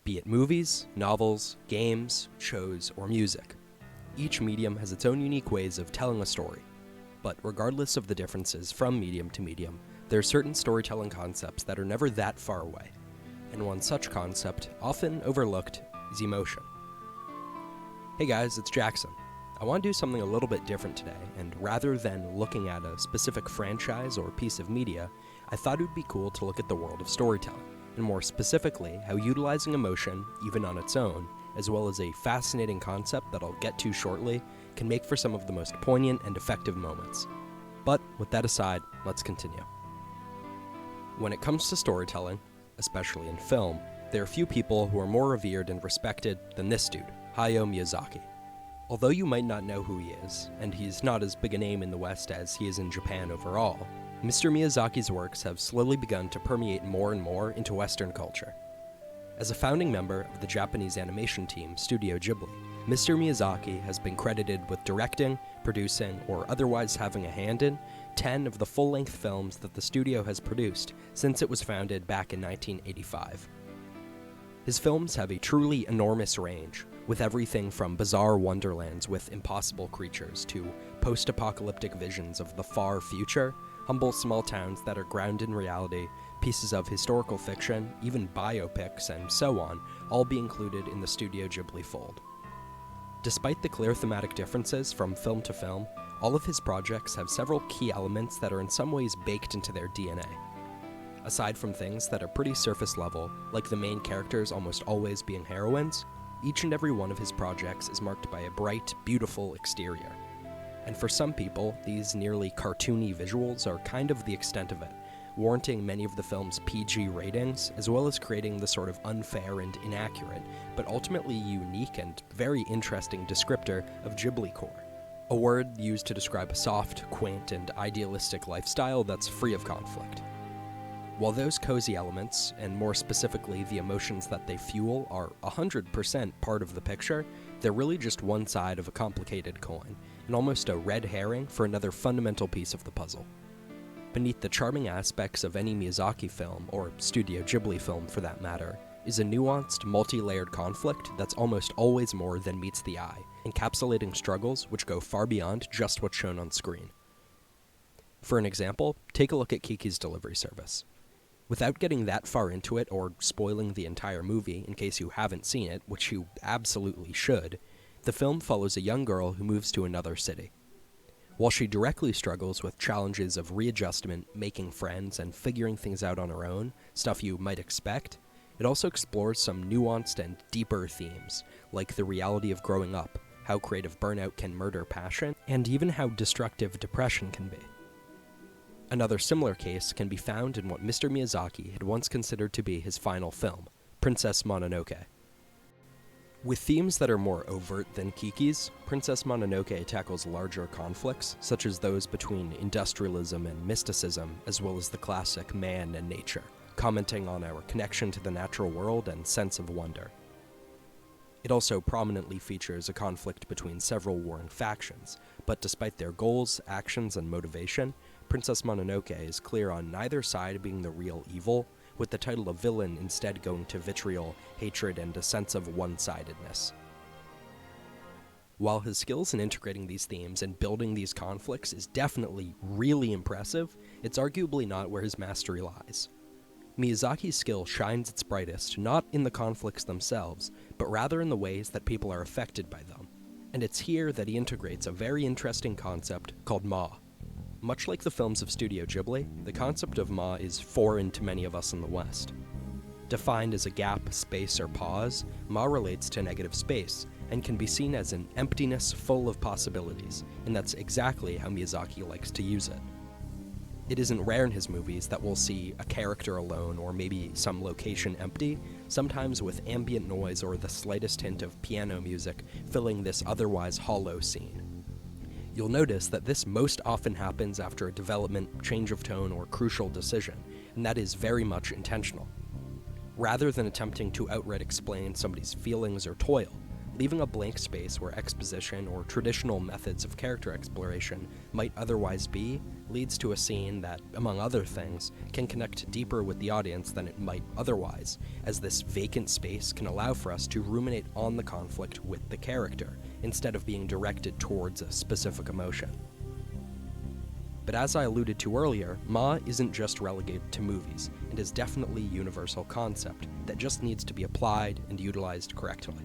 be it movies, novels, games, shows, or music. Each medium has its own unique ways of telling a story, but regardless of the differences from medium to medium, there are certain storytelling concepts that are never that far away, and one such concept, often overlooked, is emotion. Hey guys, it's Jackson. I want to do something a little bit different today, and rather than looking at a specific franchise or piece of media, I thought it would be cool to look at the world of storytelling, and more specifically, how utilizing emotion, even on its own, as well as a fascinating concept that I'll get to shortly, can make for some of the most poignant and effective moments. But with that aside, let's continue. When it comes to storytelling, especially in film, there are few people who are more revered and respected than this dude, Hayao Miyazaki. Although you might not know who he is, and he's not as big a name in the West as he is in Japan overall, Mr. Miyazaki's works have slowly begun to permeate more and more into Western culture. As a founding member of the Japanese animation team Studio Ghibli, Mr. Miyazaki has been credited with directing, producing, or otherwise having a hand in 10 of the full-length films that the studio has produced since it was founded back in 1985. His films have a truly enormous range, with everything from bizarre wonderlands with impossible creatures to post-apocalyptic visions of the far future, humble small towns that are grounded in reality, pieces of historical fiction, even biopics, and so on, all be included in the Studio Ghibli fold. Despite the clear thematic differences from film to film, all of his projects have several key elements that are in some ways baked into their DNA. Aside from things that are pretty surface level, like the main characters almost always being heroines, each and every one of his projects is marked by a bright, beautiful exterior. And for some people, these nearly cartoony visuals are kind of the extent of it, warranting many of the film's PG ratings, as well as creating the sort of unfair and inaccurate, but ultimately unique and very interesting descriptor of Ghibli-core, a word used to describe a soft, quaint, and idealistic lifestyle that's free of conflict. While those cozy elements, and more specifically the emotions that they fuel, are 100% part of the picture, they're really just one side of a complicated coin, and almost a red herring for another fundamental piece of the puzzle. Beneath the charming aspects of any Miyazaki film, or Studio Ghibli film for that matter, is a nuanced, multi-layered conflict that's almost always more than meets the eye, encapsulating struggles which go far beyond just what's shown on screen. For an example, take a look at Kiki's Delivery Service. Without getting that far into it or spoiling the entire movie in case you haven't seen it, which you absolutely should, the film follows a young girl who moves to another city. While she directly struggles with challenges of readjustment, making friends, and figuring things out on her own, stuff you might expect, it also explores some nuanced and deeper themes, like the reality of growing up, how creative burnout can murder passion, and even how destructive depression can be. Another similar case can be found in what Mr. Miyazaki had once considered to be his final film, Princess Mononoke. With themes that are more overt than Kiki's, Princess Mononoke tackles larger conflicts, such as those between industrialism and mysticism, as well as the classic man and nature, commenting on our connection to the natural world and sense of wonder. It also prominently features a conflict between several warring factions, but despite their goals, actions, and motivation, Princess Mononoke is clear on neither side being the real evil, with the title of villain instead going to vitriol, hatred, and a sense of one-sidedness. While his skills in integrating these themes and building these conflicts is definitely really impressive, it's arguably not where his mastery lies. Miyazaki's skill shines its brightest not in the conflicts themselves, but rather in the ways that people are affected by them. And it's here that he integrates a very interesting concept called Ma. Much like the films of Studio Ghibli, the concept of Ma is foreign to many of us in the West. Defined as a gap, space, or pause, Ma relates to negative space, and can be seen as an emptiness full of possibilities, and that's exactly how Miyazaki likes to use it. It isn't rare in his movies that we'll see a character alone or maybe some location empty, sometimes with ambient noise or the slightest hint of piano music filling this otherwise hollow scene. You'll notice that this most often happens after a development, change of tone, or crucial decision, and that is very much intentional. Rather than attempting to outright explain somebody's feelings or toil, leaving a blank space where exposition or traditional methods of character exploration might otherwise be, leads to a scene that, among other things, can connect deeper with the audience than it might otherwise, as this vacant space can allow for us to ruminate on the conflict with the character, instead of being directed towards a specific emotion. But as I alluded to earlier, Ma isn't just relegated to movies, and is definitely a universal concept that just needs to be applied and utilized correctly.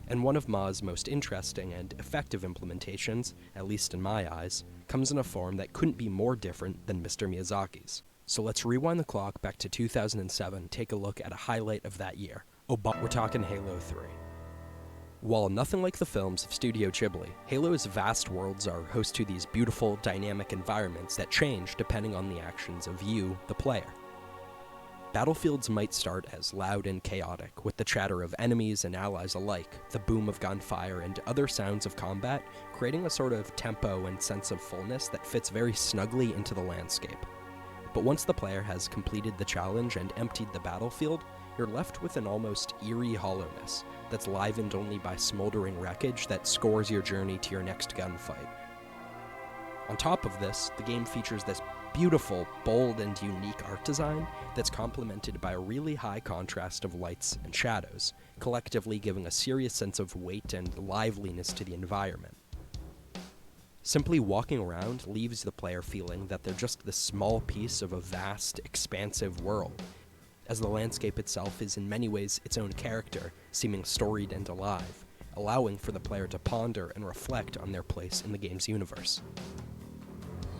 And one of Ma's most interesting and effective implementations, at least in my eyes, comes in a form that couldn't be more different than Mr. Miyazaki's. So let's rewind the clock back to 2007, take a look at a highlight of that year. We're talking Halo 3. While nothing like the films of Studio Ghibli, Halo's vast worlds are host to these beautiful, dynamic environments that change depending on the actions of you, the player. Battlefields might start as loud and chaotic, with the chatter of enemies and allies alike, the boom of gunfire, and other sounds of combat, creating a sort of tempo and sense of fullness that fits very snugly into the landscape. But once the player has completed the challenge and emptied the battlefield, you're left with an almost eerie hollowness that's livened only by smoldering wreckage that scores your journey to your next gunfight. On top of this, the game features this beautiful, bold, and unique art design that's complemented by a really high contrast of lights and shadows, collectively giving a serious sense of weight and liveliness to the environment. Simply walking around leaves the player feeling that they're just this small piece of a vast, expansive world, as the landscape itself is in many ways its own character, seeming storied and alive, allowing for the player to ponder and reflect on their place in the game's universe.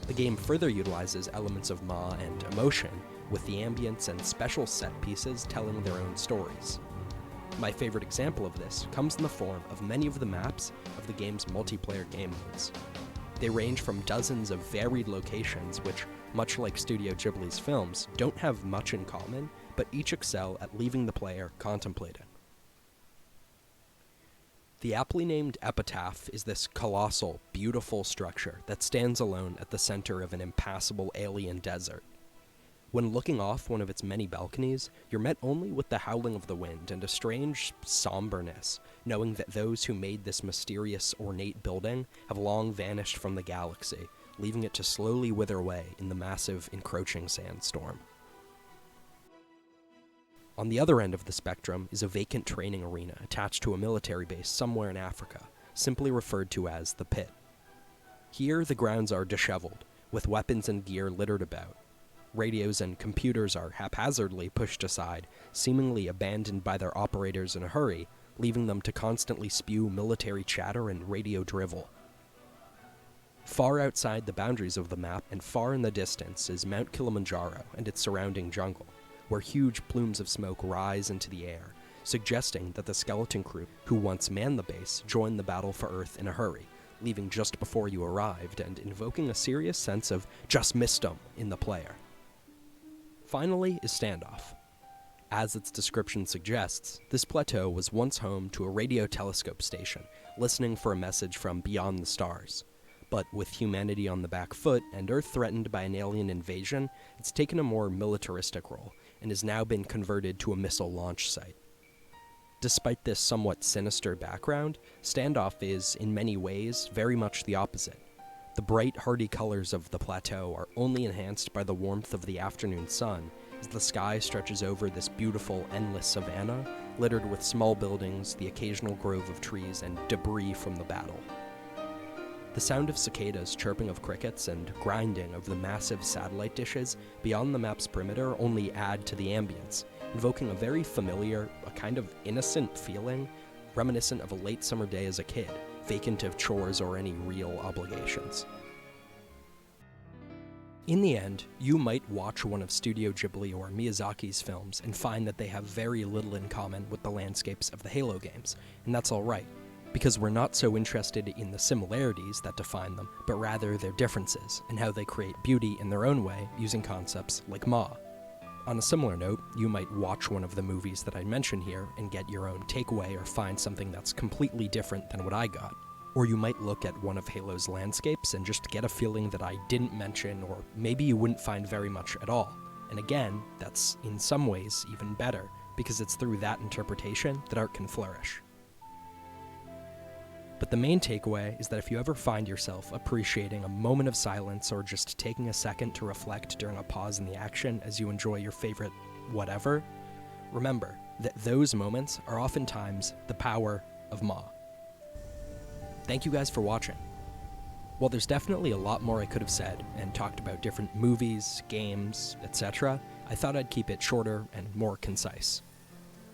The game further utilizes elements of Ma and emotion, with the ambience and special set pieces telling their own stories. My favorite example of this comes in the form of many of the maps of the game's multiplayer game modes. They range from dozens of varied locations which, much like Studio Ghibli's films, don't have much in common, but each excel at leaving the player contemplating. The aptly named Epitaph is this colossal, beautiful structure that stands alone at the center of an impassable alien desert. When looking off one of its many balconies, you're met only with the howling of the wind and a strange somberness, knowing that those who made this mysterious, ornate building have long vanished from the galaxy, leaving it to slowly wither away in the massive, encroaching sandstorm. On the other end of the spectrum is a vacant training arena attached to a military base somewhere in Africa, simply referred to as the Pit. Here, the grounds are disheveled, with weapons and gear littered about. Radios and computers are haphazardly pushed aside, seemingly abandoned by their operators in a hurry, leaving them to constantly spew military chatter and radio drivel. Far outside the boundaries of the map and far in the distance is Mount Kilimanjaro and its surrounding jungle, where huge plumes of smoke rise into the air, suggesting that the skeleton crew who once manned the base joined the battle for Earth in a hurry, leaving just before you arrived and invoking a serious sense of just missed 'em in the player. Finally is Standoff. As its description suggests, this plateau was once home to a radio telescope station, listening for a message from beyond the stars. But with humanity on the back foot and Earth threatened by an alien invasion, it's taken a more militaristic role, and has now been converted to a missile launch site. Despite this somewhat sinister background, Standoff is, in many ways, very much the opposite. The bright, hardy colors of the plateau are only enhanced by the warmth of the afternoon sun, as the sky stretches over this beautiful, endless savanna, littered with small buildings, the occasional grove of trees, and debris from the battle. The sound of cicadas chirping of crickets and grinding of the massive satellite dishes beyond the map's perimeter only add to the ambience, invoking a very familiar, a kind of innocent feeling, reminiscent of a late summer day as a kid, vacant of chores or any real obligations. In the end, you might watch one of Studio Ghibli or Miyazaki's films and find that they have very little in common with the landscapes of the Halo games, and that's alright, because we're not so interested in the similarities that define them, but rather their differences and how they create beauty in their own way using concepts like Ma. On a similar note, you might watch one of the movies that I mention here and get your own takeaway or find something that's completely different than what I got. Or you might look at one of Halo's landscapes and just get a feeling that I didn't mention, or maybe you wouldn't find very much at all. And again, that's in some ways even better, because it's through that interpretation that art can flourish. But the main takeaway is that if you ever find yourself appreciating a moment of silence or just taking a second to reflect during a pause in the action as you enjoy your favorite whatever, remember that those moments are oftentimes the power of Ma. Thank you guys for watching. While there's definitely a lot more I could have said and talked about different movies, games, etc., I thought I'd keep it shorter and more concise.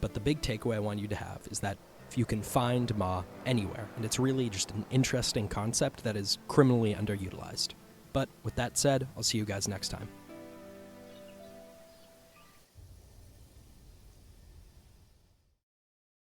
But the big takeaway I want you to have is that if you can find Ma anywhere, and it's really just an interesting concept that is criminally underutilized. But with that said, I'll see you guys next time.